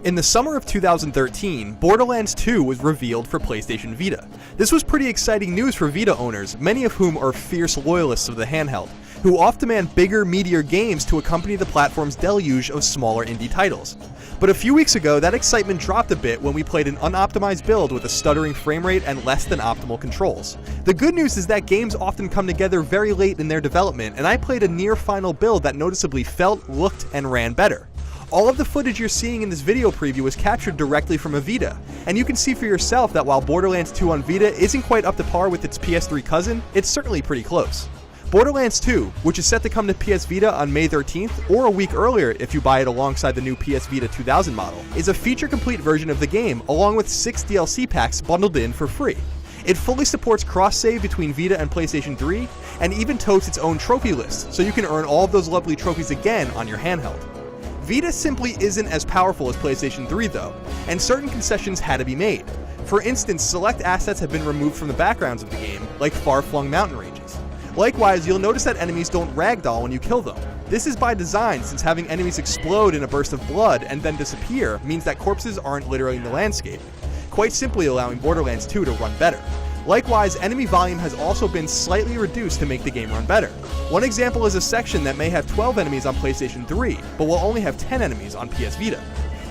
In the summer of 2013, Borderlands 2 was revealed for PlayStation Vita. This was pretty exciting news for Vita owners, many of whom are fierce loyalists of the handheld, who often demand bigger, meatier games to accompany the platform's deluge of smaller indie titles. But a few weeks ago, that excitement dropped a bit when we played an unoptimized build with a stuttering frame rate and less than optimal controls. The good news is that games often come together very late in their development, and I played a near-final build that noticeably felt, looked, and ran better. All of the footage you're seeing in this video preview was captured directly from a Vita, and you can see for yourself that while Borderlands 2 on Vita isn't quite up to par with its PS3 cousin, it's certainly pretty close. Borderlands 2, which is set to come to PS Vita on May 13th, or a week earlier if you buy it alongside the new PS Vita 2000 model, is a feature-complete version of the game along with 6 DLC packs bundled in for free. It fully supports cross-save between Vita and PlayStation 3, and even totes its own trophy list, so you can earn all of those lovely trophies again on your handheld. Vita simply isn't as powerful as PlayStation 3 though, and certain concessions had to be made. For instance, select assets have been removed from the backgrounds of the game, like far-flung mountain ranges. Likewise, you'll notice that enemies don't ragdoll when you kill them. This is by design, since having enemies explode in a burst of blood and then disappear means that corpses aren't littering the landscape, quite simply allowing Borderlands 2 to run better. Likewise, enemy volume has also been slightly reduced to make the game run better. One example is a section that may have 12 enemies on PlayStation 3, but will only have 10 enemies on PS Vita.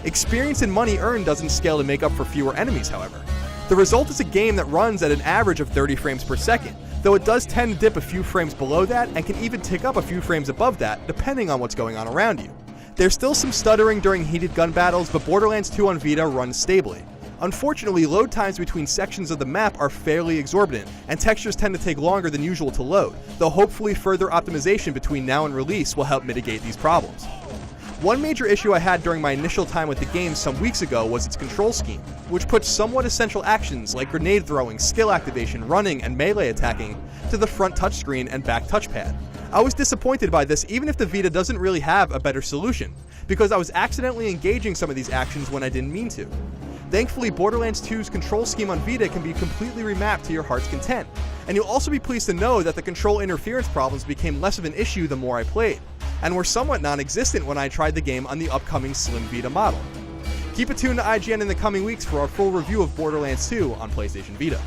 Experience and money earned doesn't scale to make up for fewer enemies, however. The result is a game that runs at an average of 30 frames per second, though it does tend to dip a few frames below that and can even tick up a few frames above that, depending on what's going on around you. There's still some stuttering during heated gun battles, but Borderlands 2 on Vita runs stably. Unfortunately, load times between sections of the map are fairly exorbitant, and textures tend to take longer than usual to load, though hopefully further optimization between now and release will help mitigate these problems. One major issue I had during my initial time with the game some weeks ago was its control scheme, which puts somewhat essential actions like grenade throwing, skill activation, running, and melee attacking to the front touchscreen and back touchpad. I was disappointed by this even if the Vita doesn't really have a better solution, because I was accidentally engaging some of these actions when I didn't mean to. Thankfully, Borderlands 2's control scheme on Vita can be completely remapped to your heart's content, and you'll also be pleased to know that the control interference problems became less of an issue the more I played, and were somewhat non-existent when I tried the game on the upcoming Slim Vita model. Keep it tuned to IGN in the coming weeks for our full review of Borderlands 2 on PlayStation Vita.